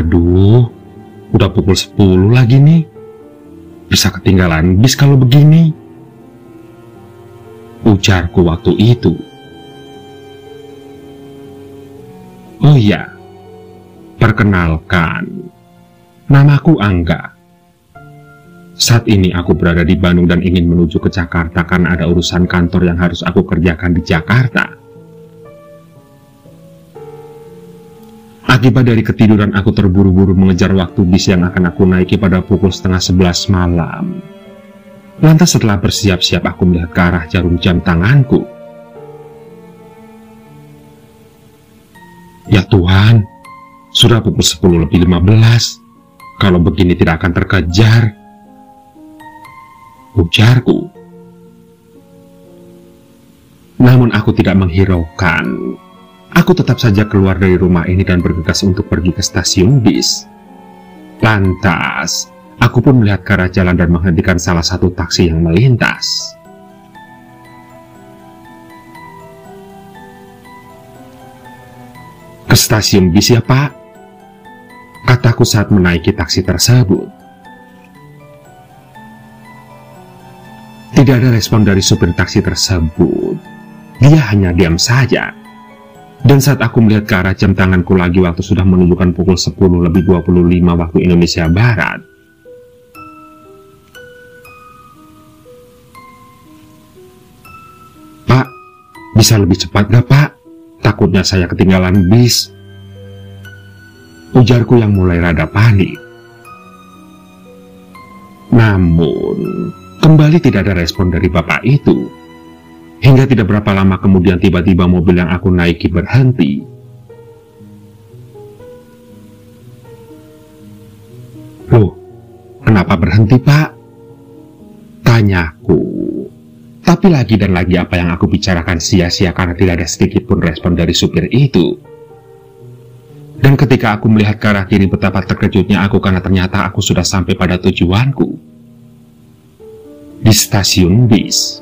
Aduh, udah pukul 10 lagi nih. Bisa ketinggalan bis kalau begini, ujarku waktu itu. Oh iya, perkenalkan, namaku Angga. Saat ini aku berada di Bandung dan ingin menuju ke Jakarta karena ada urusan kantor yang harus aku kerjakan di Jakarta. Akibat dari ketiduran, aku terburu-buru mengejar waktu bis yang akan aku naiki pada pukul 10:30 malam. Lantas setelah bersiap-siap, aku melihat ke arah jarum jam tanganku. Ya Tuhan, sudah pukul 10:15. Kalau begini tidak akan terkejar, ujarku. Namun aku tidak menghiraukan. Aku tetap saja keluar dari rumah ini dan bergegas untuk pergi ke stasiun bis. Lantas, aku pun melihat ke arah jalan dan menghentikan salah satu taksi yang melintas. Ke stasiun bis ya Pak? Kataku saat menaiki taksi tersebut. Tidak ada respon dari supir taksi tersebut. Dia hanya diam saja. Dan saat aku melihat ke arah jam tanganku lagi, waktu sudah menunjukkan pukul 10:25 waktu Indonesia Barat. Pak, bisa lebih cepat gak Pak? Takutnya saya ketinggalan bis, ujarku yang mulai rada panik. Namun, kembali tidak ada respon dari bapak itu. Hingga tidak berapa lama kemudian tiba-tiba mobil yang aku naiki berhenti. Loh, kenapa berhenti Pak? Tanyaku. Tapi lagi dan lagi apa yang aku bicarakan sia-sia karena tidak ada sedikit pun respon dari supir itu. Dan ketika aku melihat ke arah kiri, betapa terkejutnya aku karena ternyata aku sudah sampai pada tujuanku. Di stasiun bis.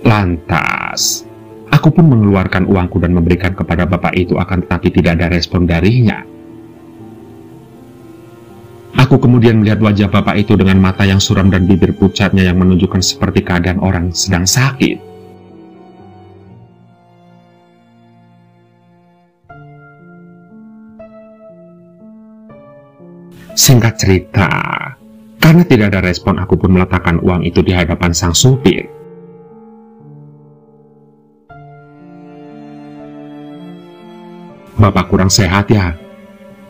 Lantas, aku pun mengeluarkan uangku dan memberikan kepada bapak itu, akan tetapi tidak ada respon darinya. Aku kemudian melihat wajah bapak itu dengan mata yang suram dan bibir pucatnya yang menunjukkan seperti keadaan orang sedang sakit. Singkat cerita, karena tidak ada respon, aku pun meletakkan uang itu di hadapan sang supir. Bapak kurang sehat ya?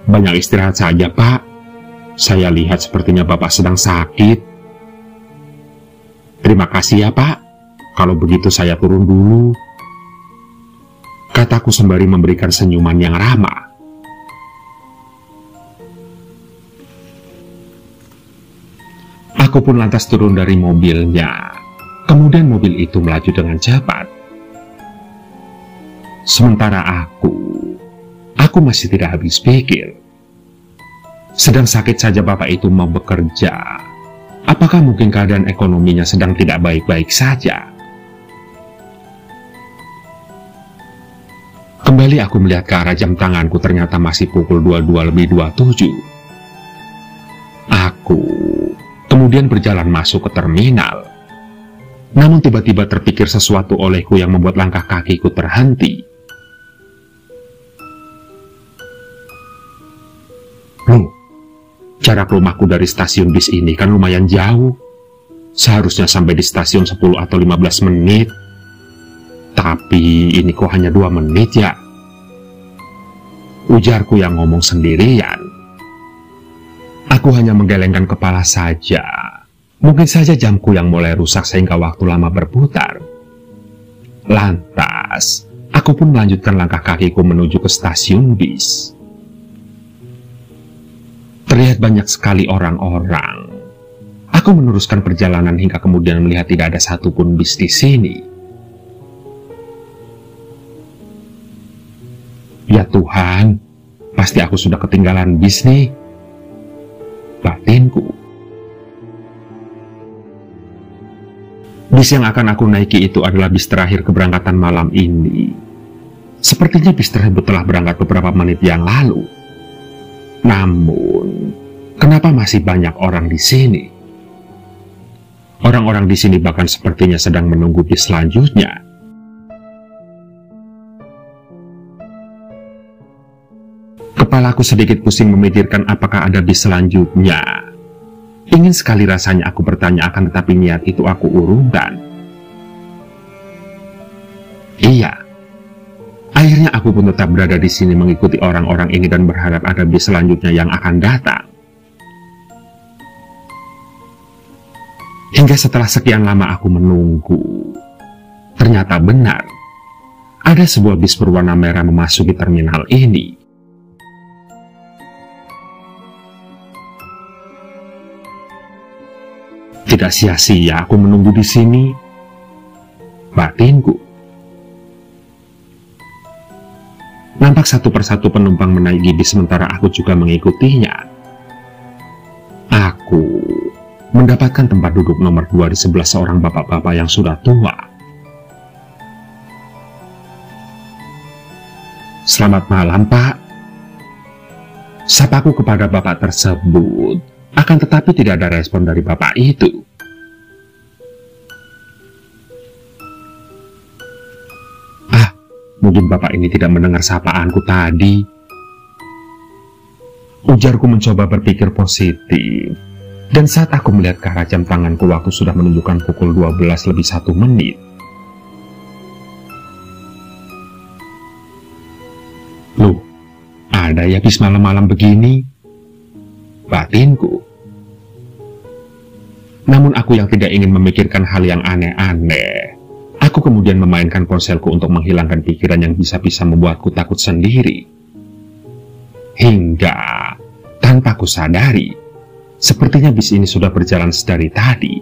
Banyak istirahat saja Pak. Saya lihat sepertinya Bapak sedang sakit. Terima kasih ya Pak. Kalau begitu saya turun dulu, kataku sembari memberikan senyuman yang ramah. Aku pun lantas turun dari mobilnya. Kemudian mobil itu melaju dengan cepat. Sementara aku masih tidak habis pikir. Sedang sakit saja bapak itu mau bekerja. Apakah mungkin keadaan ekonominya sedang tidak baik-baik saja? Kembali aku melihat ke arah jam tanganku, ternyata masih pukul 22:27. Aku kemudian berjalan masuk ke terminal. Namun tiba-tiba terpikir sesuatu olehku yang membuat langkah kakiku terhenti. Loh, jarak rumahku dari stasiun bis ini kan lumayan jauh. Seharusnya sampai di stasiun 10 atau 15 menit. Tapi ini kok hanya 2 menit ya? Ujarku yang ngomong sendirian. Aku hanya menggelengkan kepala saja. Mungkin saja jamku yang mulai rusak sehingga waktu lama berputar. Lantas, aku pun melanjutkan langkah kakiku menuju ke stasiun bis. Terlihat banyak sekali orang-orang. Aku meneruskan perjalanan hingga kemudian melihat tidak ada satupun bis di sini. Ya Tuhan, pasti aku sudah ketinggalan bis nih, batinku. Bis yang akan aku naiki itu adalah bis terakhir keberangkatan malam ini. Sepertinya bis tersebut telah berangkat beberapa menit yang lalu. Namun, kenapa masih banyak orang di sini? Orang-orang di sini bahkan sepertinya sedang menunggu bis selanjutnya. Kepalaku sedikit pusing memikirkan apakah ada bis selanjutnya. Ingin sekali rasanya aku bertanya, akan tetapi niat itu aku urungkan. Iya, akhirnya aku pun tetap berada di sini mengikuti orang-orang ini dan berharap ada bis selanjutnya yang akan datang. Hingga setelah sekian lama aku menunggu, ternyata benar, ada sebuah bis berwarna merah memasuki terminal ini. Tidak sia-sia aku menunggu di sini, batinku. Nampak satu persatu penumpang menaiki bis sementara aku juga mengikutinya. Aku mendapatkan tempat duduk nomor 2 di sebelah seorang bapak-bapak yang sudah tua. "Selamat malam, Pak." Sapaku kepada bapak tersebut, akan tetapi tidak ada respon dari bapak itu. Mungkin bapak ini tidak mendengar sapaanku tadi. Ujarku mencoba berpikir positif. Dan saat aku melihat ke arah jam tanganku, waktu sudah menunjukkan pukul 12 lebih 1 menit. Loh, ada ya bis malam-malam begini? Batinku. Namun aku yang tidak ingin memikirkan hal yang aneh-aneh. Aku kemudian memainkan ponselku untuk menghilangkan pikiran yang bisa-bisa membuatku takut sendiri. Hingga, tanpa ku sadari, sepertinya bis ini sudah berjalan sedari tadi.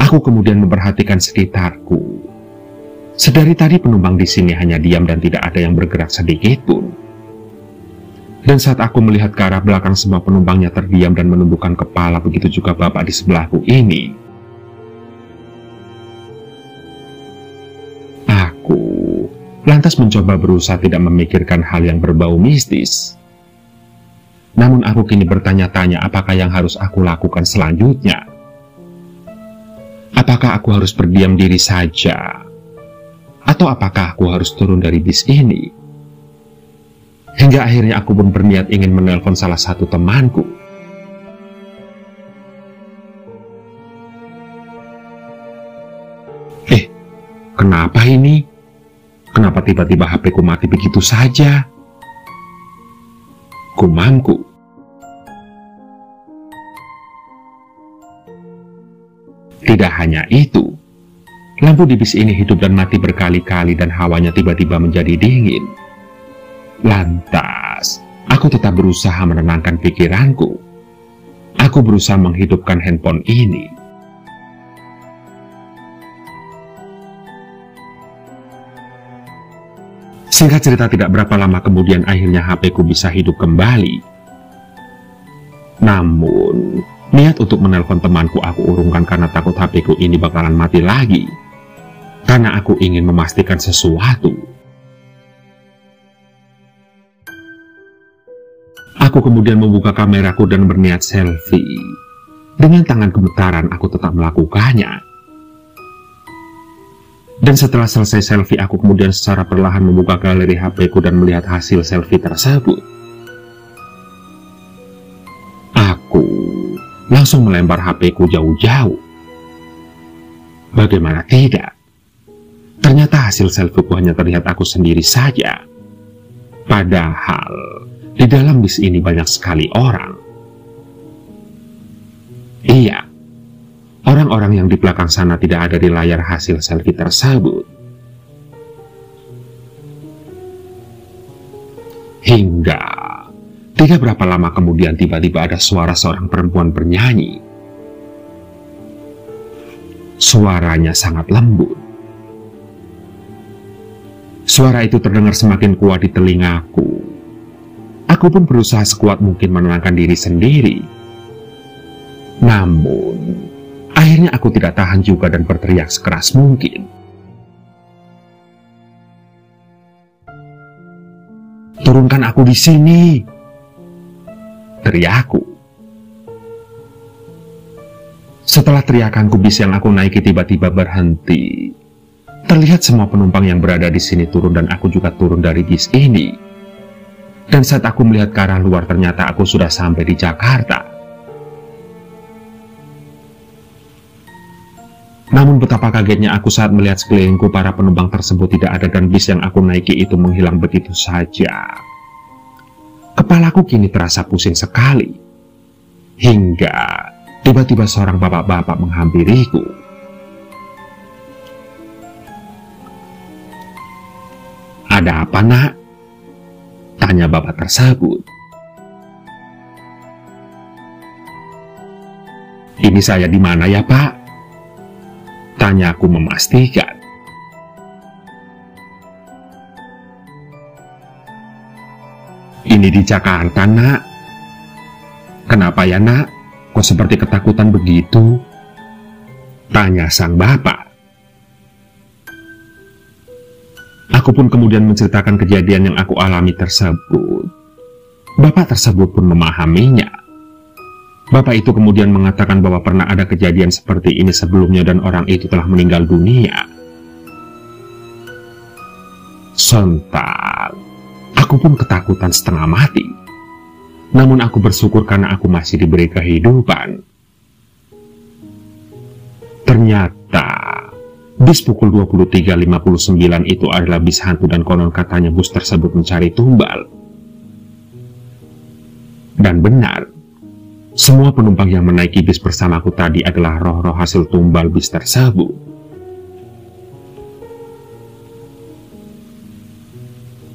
Aku kemudian memperhatikan sekitarku. Sedari tadi penumpang di sini hanya diam dan tidak ada yang bergerak sedikit pun. Dan saat aku melihat ke arah belakang, semua penumpangnya terdiam dan menundukkan kepala, begitu juga bapak di sebelahku ini. Lantas mencoba berusaha tidak memikirkan hal yang berbau mistis. Namun aku kini bertanya-tanya apakah yang harus aku lakukan selanjutnya. Apakah aku harus berdiam diri saja? Atau apakah aku harus turun dari bis ini? Hingga akhirnya aku pun berniat ingin menelpon salah satu temanku. Kenapa ini? Kenapa tiba-tiba HP-ku mati begitu saja? Gumamku. Tidak hanya itu, lampu di bis ini hidup dan mati berkali-kali dan hawanya tiba-tiba menjadi dingin. Lantas, aku tetap berusaha menenangkan pikiranku. Aku berusaha menghidupkan handphone ini. Singkat cerita, tidak berapa lama kemudian akhirnya HP-ku bisa hidup kembali. Namun, niat untuk menelpon temanku aku urungkan karena takut HP-ku ini bakalan mati lagi. Karena aku ingin memastikan sesuatu. Aku kemudian membuka kameraku dan berniat selfie. Dengan tangan gemetaran aku tetap melakukannya. Dan setelah selesai selfie, aku kemudian secara perlahan membuka galeri HP-ku dan melihat hasil selfie tersebut. Aku langsung melempar HP-ku jauh-jauh. Bagaimana tidak? Ternyata hasil selfie-ku hanya terlihat aku sendiri saja. Padahal di dalam bis ini banyak sekali orang. Iya. Orang-orang yang di belakang sana tidak ada di layar hasil selfie tersebut. Hingga tidak berapa lama kemudian tiba-tiba ada suara seorang perempuan bernyanyi. Suaranya sangat lembut. Suara itu terdengar semakin kuat di telingaku. Aku pun berusaha sekuat mungkin menenangkan diri sendiri. Namun akhirnya aku tidak tahan juga dan berteriak sekeras mungkin. Turunkan aku di sini, teriakku. Setelah teriakanku, bis yang aku naiki tiba-tiba berhenti. Terlihat semua penumpang yang berada di sini turun dan aku juga turun dari bis ini. Dan saat aku melihat ke arah luar, ternyata aku sudah sampai di Jakarta. Namun betapa kagetnya aku saat melihat sekelilingku para penumpang tersebut tidak ada dan bis yang aku naiki itu menghilang begitu saja. Kepalaku kini terasa pusing sekali. Hingga tiba-tiba seorang bapak-bapak menghampiriku. "Ada apa, nak?" tanya bapak tersebut. "Ini saya di mana ya, Pak?" tanya aku memastikan. "Ini di Jakarta, nak." "Kenapa ya, nak? Kok seperti ketakutan begitu?" tanya sang bapak. Aku pun kemudian menceritakan kejadian yang aku alami tersebut. Bapak tersebut pun memahaminya. Bapak itu kemudian mengatakan bahwa pernah ada kejadian seperti ini sebelumnya dan orang itu telah meninggal dunia. Sontak, aku pun ketakutan setengah mati. Namun aku bersyukur karena aku masih diberi kehidupan. Ternyata bis pukul 23.59 itu adalah bis hantu dan konon katanya bus tersebut mencari tumbal. Dan benar, semua penumpang yang menaiki bis bersamaku tadi adalah roh-roh hasil tumbal bis tersebut.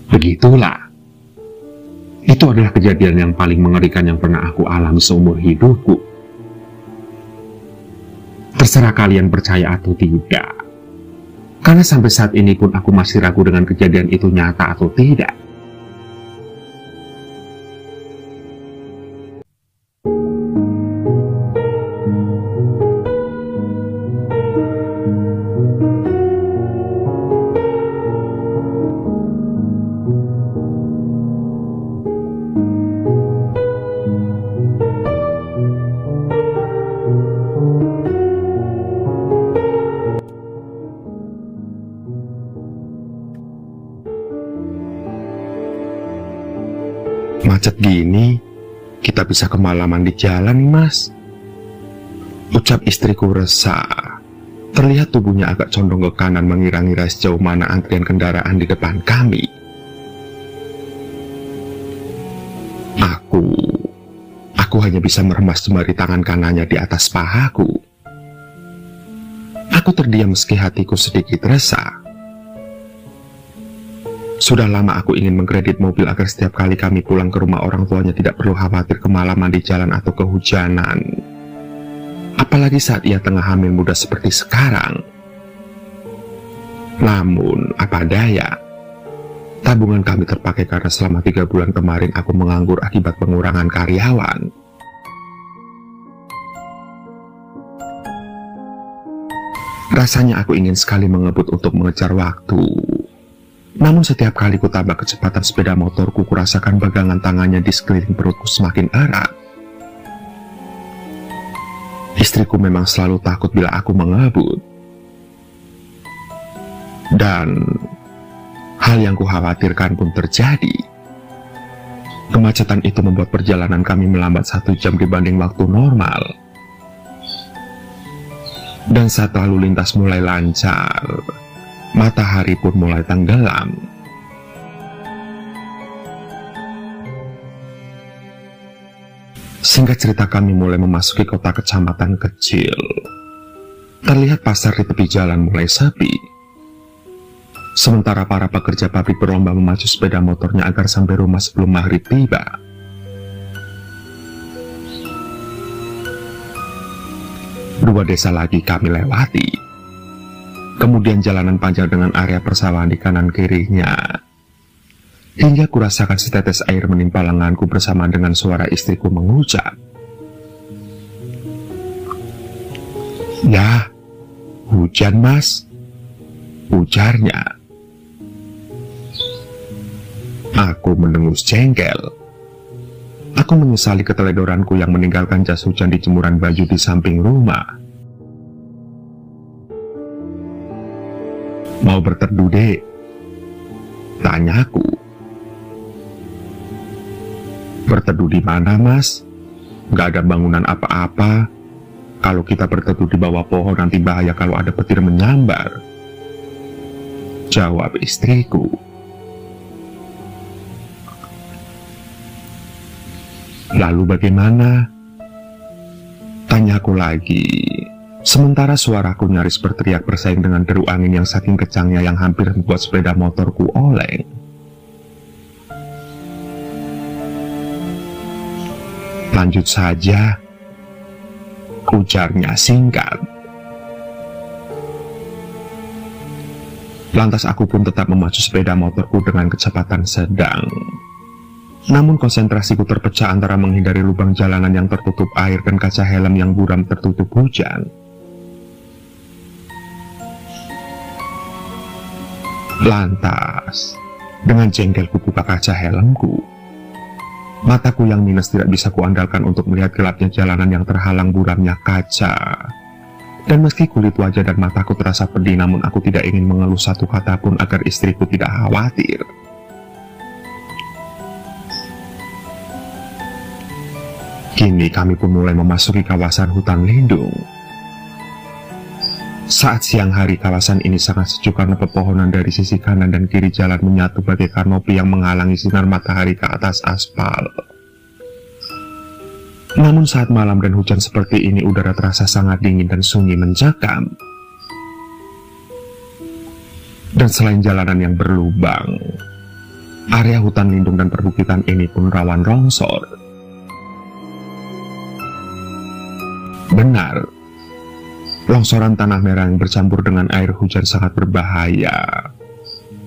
Begitulah. Itu adalah kejadian yang paling mengerikan yang pernah aku alami seumur hidupku. Terserah kalian percaya atau tidak. Karena sampai saat ini pun aku masih ragu dengan kejadian itu nyata atau tidak. Macet gini, kita bisa kemalaman di jalan nih, Mas. Ucap istriku resah. Terlihat tubuhnya agak condong ke kanan mengira-ngira sejauh mana antrian kendaraan di depan kami. Aku hanya bisa meremas jemari tangan kanannya di atas pahaku. Aku terdiam meski hatiku sedikit resah. Sudah lama aku ingin mengkredit mobil agar setiap kali kami pulang ke rumah orang tuanya tidak perlu khawatir kemalaman di jalan atau kehujanan. Apalagi saat ia tengah hamil muda seperti sekarang. Namun, apa daya, tabungan kami terpakai karena selama 3 bulan kemarin aku menganggur akibat pengurangan karyawan. Rasanya aku ingin sekali mengebut untuk mengejar waktu. Namun setiap kali ku tambah kecepatan sepeda motorku, kurasakan bagangan tangannya di sekeliling perutku semakin erat. Istriku memang selalu takut bila aku mengebut. Dan hal yang kukhawatirkan pun terjadi. Kemacetan itu membuat perjalanan kami melambat 1 jam dibanding waktu normal. Dan saat lalu lintas mulai lancar, matahari pun mulai tenggelam. Singkat cerita, kami mulai memasuki kota kecamatan kecil. Terlihat pasar di tepi jalan mulai sepi. Sementara para pekerja pabrik berlomba memacu sepeda motornya agar sampai rumah sebelum maghrib tiba. Dua desa lagi kami lewati. Kemudian jalanan panjang dengan area persawahan di kanan kirinya. Hingga kurasakan setetes air menimpa lenganku bersama dengan suara istriku mengucap, "Ya, hujan, Mas," ujarnya. Aku mendengus jengkel. Aku menyesali keteledoranku yang meninggalkan jas hujan di jemuran baju di samping rumah. Mau berteduh, Dek? Tanyaku. Berteduh di mana, Mas? Gak ada bangunan apa-apa. Kalau kita berteduh di bawah pohon nanti bahaya kalau ada petir menyambar, jawab istriku. Lalu bagaimana? Tanyaku lagi. Sementara suaraku nyaris berteriak bersaing dengan deru angin yang saking kencangnya yang hampir membuat sepeda motorku oleng. Lanjut saja, ujarnya singkat. Lantas aku pun tetap memacu sepeda motorku dengan kecepatan sedang. Namun konsentrasiku terpecah antara menghindari lubang jalanan yang tertutup air dan kaca helm yang buram tertutup hujan. Lantas, dengan jengkelku buka kaca helmku. Mataku yang minus tidak bisa kuandalkan untuk melihat gelapnya jalanan yang terhalang buramnya kaca. Dan meski kulit wajah dan mataku terasa pedih, namun aku tidak ingin mengeluh satu kata pun agar istriku tidak khawatir. Kini kami pun mulai memasuki kawasan hutan lindung. Saat siang hari, kawasan ini sangat sejuk karena pepohonan dari sisi kanan dan kiri jalan menyatu bagai kanopi yang menghalangi sinar matahari ke atas aspal. Namun saat malam dan hujan seperti ini, udara terasa sangat dingin dan sunyi mencekam. Dan selain jalanan yang berlubang, area hutan lindung dan perbukitan ini pun rawan longsor. Benar, longsoran tanah merah yang bercampur dengan air hujan sangat berbahaya.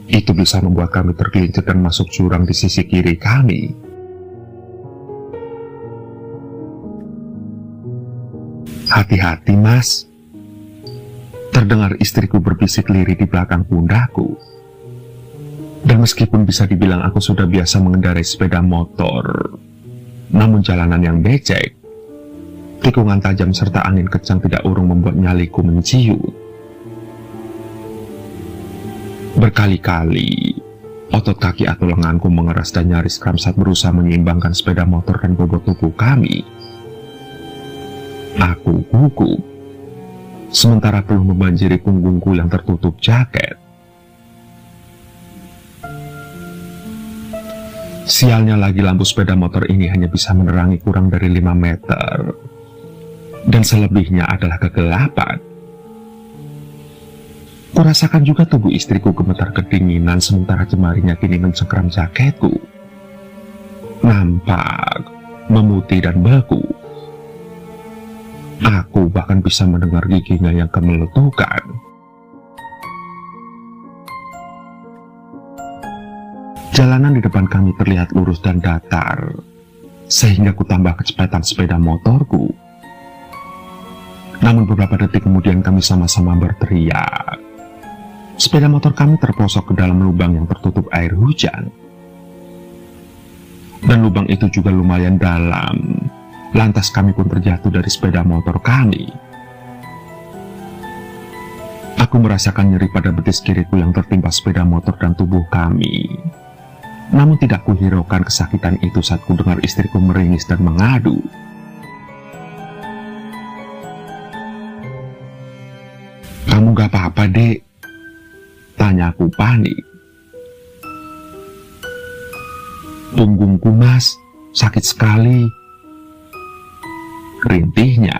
Itu bisa membuat kami tergelincir dan masuk jurang di sisi kiri kami. Hati-hati, Mas, terdengar istriku berbisik lirih di belakang pundakku. Dan meskipun bisa dibilang aku sudah biasa mengendarai sepeda motor, namun jalanan yang becek, tikungan tajam serta angin kencang tidak urung membuat nyaliku menciut. Berkali-kali, otot kaki atau lenganku mengeras dan nyaris kram saat berusaha menyeimbangkan sepeda motor dan bobot tubuh kami. Aku gugup, sementara peluh membanjiri punggungku yang tertutup jaket. Sialnya lagi, lampu sepeda motor ini hanya bisa menerangi kurang dari 5 meter. Dan selebihnya adalah kegelapan. Kurasakan juga tubuh istriku gemetar kedinginan sementara jemarinya kini mencengkram jaketku. Nampak memutih dan beku. Aku bahkan bisa mendengar giginya yang kemeletukan. Jalanan di depan kami terlihat lurus dan datar, sehingga ku tambah kecepatan sepeda motorku. Namun beberapa detik kemudian kami sama-sama berteriak. Sepeda motor kami terprosok ke dalam lubang yang tertutup air hujan. Dan lubang itu juga lumayan dalam. Lantas kami pun terjatuh dari sepeda motor kami. Aku merasakan nyeri pada betis kiriku yang tertimpa sepeda motor dan tubuh kami. Namun tidak kuhiraukan kesakitan itu saat ku dengar istriku meringis dan mengadu. Kamu gak apa-apa, Dek? Tanyaku panik. Punggungku, Mas, sakit sekali, rintihnya.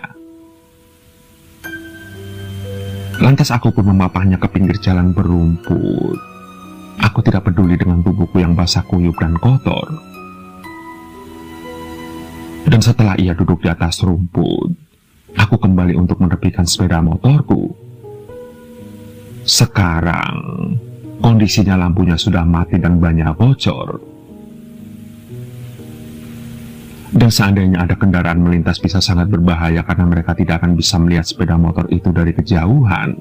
Lantas aku pun memapahnya ke pinggir jalan berumput. Aku tidak peduli dengan tubuhku yang basah kuyup dan kotor. Dan setelah ia duduk di atas rumput, aku kembali untuk menepikan sepeda motorku. Sekarang, kondisinya lampunya sudah mati dan banyak bocor. Dan seandainya ada kendaraan melintas bisa sangat berbahaya karena mereka tidak akan bisa melihat sepeda motor itu dari kejauhan.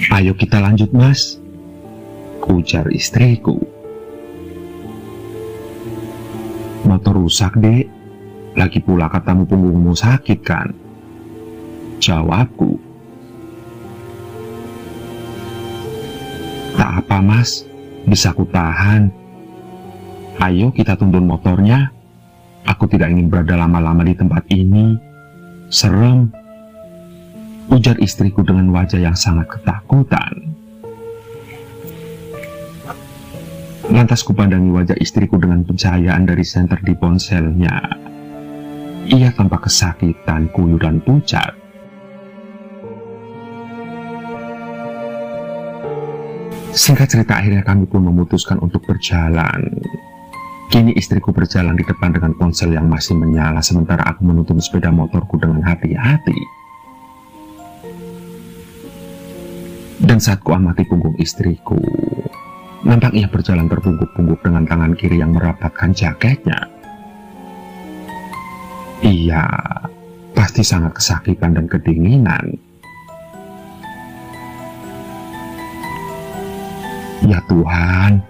Ayo kita lanjut mas, ujar istriku. Motor rusak dek, lagi pula katamu punggungmu sakit kan? Jawabku. Tak apa mas, bisa ku tahan. Ayo kita tuntun motornya. Aku tidak ingin berada lama-lama di tempat ini. Serem, ujar istriku dengan wajah yang sangat ketakutan. Lantas kupandangi wajah istriku dengan pencahayaan dari senter di ponselnya. Ia tampak kesakitan, kuyu dan pucat. Singkat cerita, akhirnya kami pun memutuskan untuk berjalan. Kini istriku berjalan di depan dengan ponsel yang masih menyala, sementara aku menuntun sepeda motorku dengan hati-hati. Dan saat ku amati punggung istriku, nampak ia berjalan terbungkuk-bungkuk dengan tangan kiri yang merapatkan jaketnya. Ia pasti sangat kesakitan dan kedinginan. Ya Tuhan,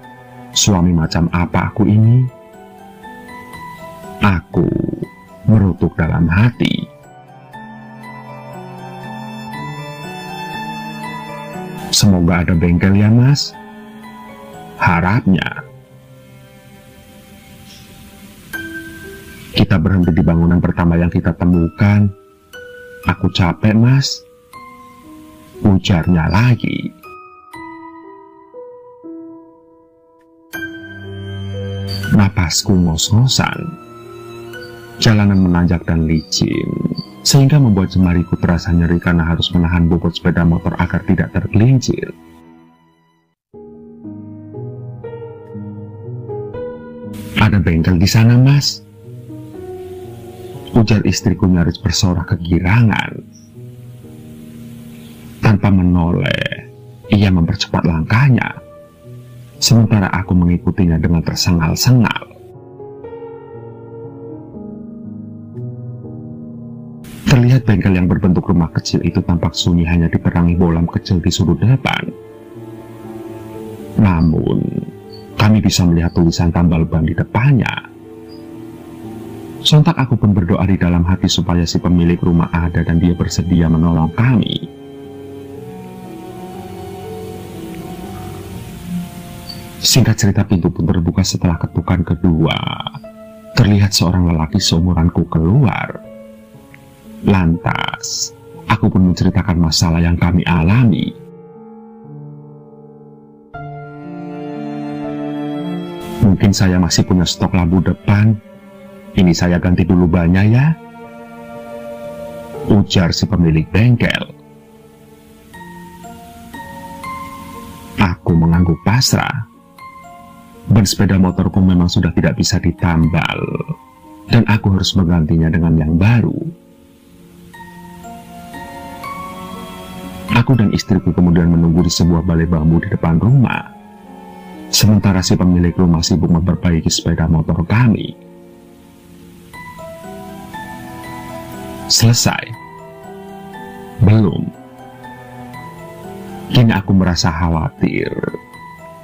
suami macam apa aku ini? Aku merutuk dalam hati. Semoga ada bengkel ya mas, harapnya. Kita berhenti di bangunan pertama yang kita temukan. Aku capek mas, ujarnya lagi. Napasku ngos-ngosan. Jalanan menanjak dan licin, sehingga membuat jemariku terasa nyeri karena harus menahan bobot sepeda motor agar tidak tergelincir. Ada bengkel di sana mas, ujar istriku nyaris bersorak kegirangan. Tanpa menoleh, ia mempercepat langkahnya, sementara aku mengikutinya dengan tersengal-sengal. Terlihat bengkel yang berbentuk rumah kecil itu tampak sunyi, hanya diterangi bolam kecil di sudut depan. Namun, kami bisa melihat tulisan tambal ban di depannya. Sontak aku pun berdoa di dalam hati supaya si pemilik rumah ada dan dia bersedia menolong kami. Singkat cerita, pintu pun terbuka setelah ketukan kedua. Terlihat seorang lelaki seumuranku keluar. Lantas, aku pun menceritakan masalah yang kami alami. Mungkin saya masih punya stok lampu depan. Ini saya ganti dulu bannya ya, ujar si pemilik bengkel. Aku mengangguk pasrah. Ban sepeda motorku memang sudah tidak bisa ditambal, dan aku harus menggantinya dengan yang baru. Aku dan istriku kemudian menunggu di sebuah balai bambu di depan rumah, sementara si pemilik rumah sibuk memperbaiki sepeda motor kami. Selesai? Belum. Kini aku merasa khawatir,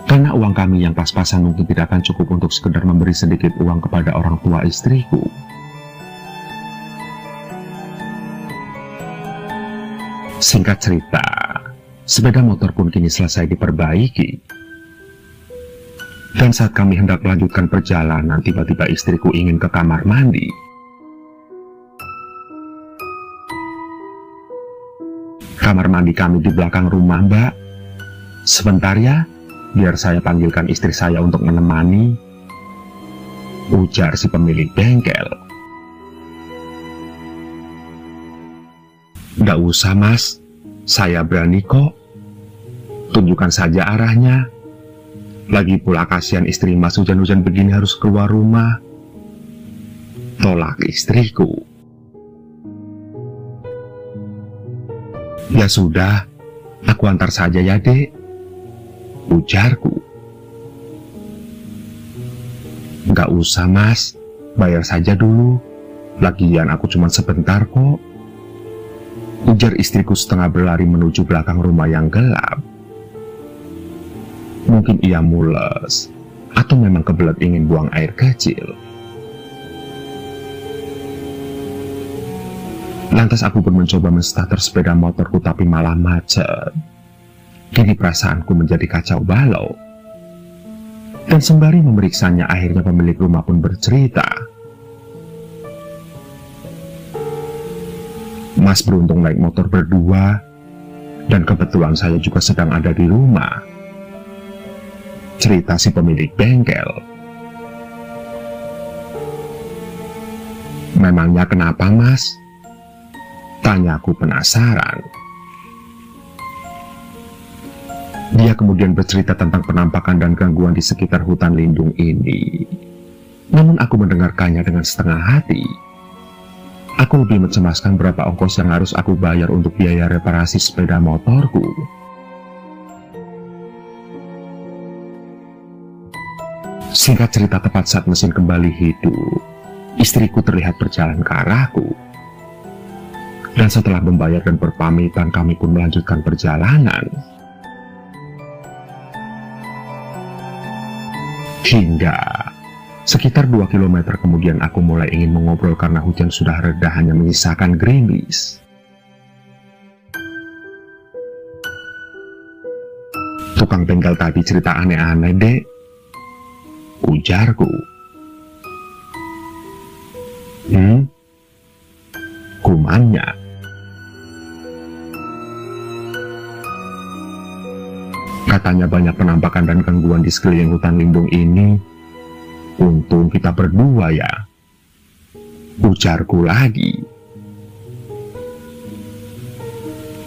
karena uang kami yang pas-pasan mungkin tidak akan cukup untuk sekedar memberi sedikit uang kepada orang tua istriku. Singkat cerita, sepeda motor pun kini selesai diperbaiki. Dan saat kami hendak melanjutkan perjalanan, tiba-tiba istriku ingin ke kamar mandi. Kamar mandi kami di belakang rumah, Mbak. Sebentar ya, biar saya panggilkan istri saya untuk menemani, ujar si pemilik bengkel. Nggak usah mas, saya berani kok. Tunjukkan saja arahnya. Lagi pula kasihan istri mas, hujan-hujan begini harus keluar rumah, tolak istriku. Ya sudah, aku antar saja ya dek, ujarku. Nggak usah mas, bayar saja dulu. Lagian aku cuma sebentar kok, Ujar istriku setengah berlari menuju belakang rumah yang gelap. Mungkin ia mules, atau memang kebelet ingin buang air kecil. Lantas aku pun mencoba menstarter sepeda motorku, tapi malah macet. Kini perasaanku menjadi kacau balau. Dan sembari memeriksanya, akhirnya pemilik rumah pun bercerita. Mas beruntung naik motor berdua, dan kebetulan saya juga sedang ada di rumah. Cerita si pemilik bengkel. Memangnya kenapa, Mas? Tanyaku penasaran. Dia kemudian bercerita tentang penampakan dan gangguan di sekitar hutan lindung ini. Namun aku mendengarkannya dengan setengah hati. Aku lebih mencemaskan berapa ongkos yang harus aku bayar untuk biaya reparasi sepeda motorku. Singkat cerita, tepat saat mesin kembali hidup, istriku terlihat berjalan ke arahku. Dan setelah membayar dan berpamitan, kami pun melanjutkan perjalanan. Hingga sekitar 2 km kemudian aku mulai ingin mengobrol karena hujan sudah reda, hanya menyisakan gerimis. Tukang bengkel tadi cerita aneh-aneh, Dek, ujarku. Kumanya. Katanya banyak penampakan dan gangguan di sekeliling hutan lindung ini. Untung kita berdua ya, ujarku lagi.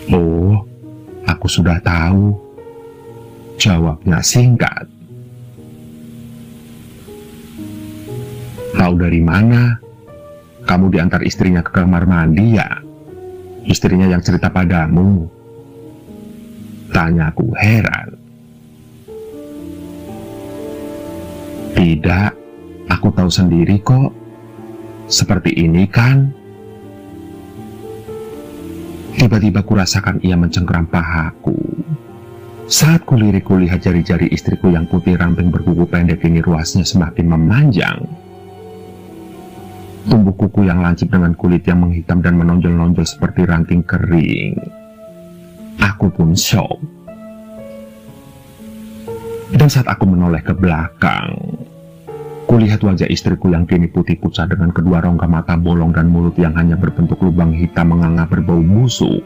Oh, aku sudah tahu, jawabnya singkat. Tahu dari mana? Kamu diantar istrinya ke kamar mandi ya? Istrinya yang cerita padamu? Tanyaku heran. Tidak, aku tahu sendiri kok. Seperti ini kan? Tiba-tiba kurasakan ia mencengkeram pahaku. Saat kulirik kulihat jari-jari istriku yang putih ramping berkuku pendek ini ruasnya semakin memanjang. Tumbuh kuku yang lancip dengan kulit yang menghitam dan menonjol-nonjol seperti ranting kering. Aku pun shock. Dan saat aku menoleh ke belakang, kulihat wajah istriku yang kini putih pucat dengan kedua rongga mata bolong dan mulut yang hanya berbentuk lubang hitam menganga berbau busuk.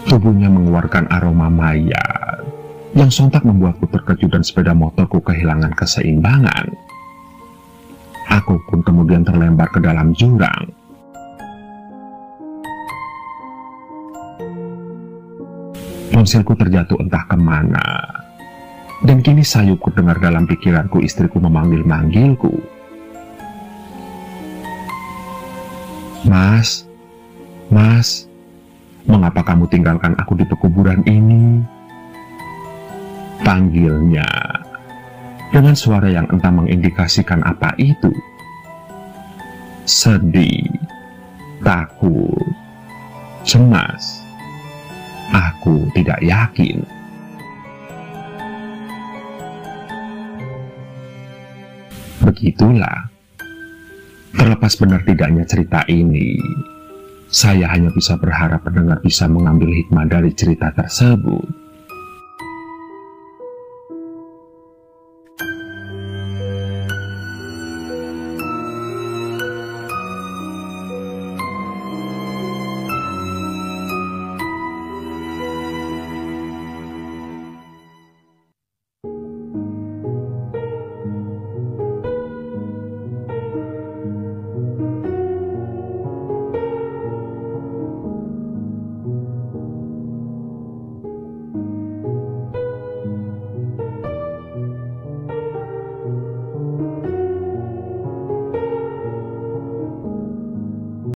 Tubuhnya mengeluarkan aroma mayat yang sontak membuatku terkejut dan sepeda motorku kehilangan keseimbangan. Aku pun kemudian terlempar ke dalam jurang. Ponselku terjatuh entah kemana. Dan kini sayupku dengar dalam pikiranku istriku memanggil-manggilku. Mas, Mas, mengapa kamu tinggalkan aku di pekuburan ini? Panggilnya dengan suara yang entah mengindikasikan apa itu. Sedih, takut, cemas. Aku tidak yakin. Begitulah. Terlepas benar tidaknya cerita ini, saya hanya bisa berharap pendengar bisa mengambil hikmah dari cerita tersebut.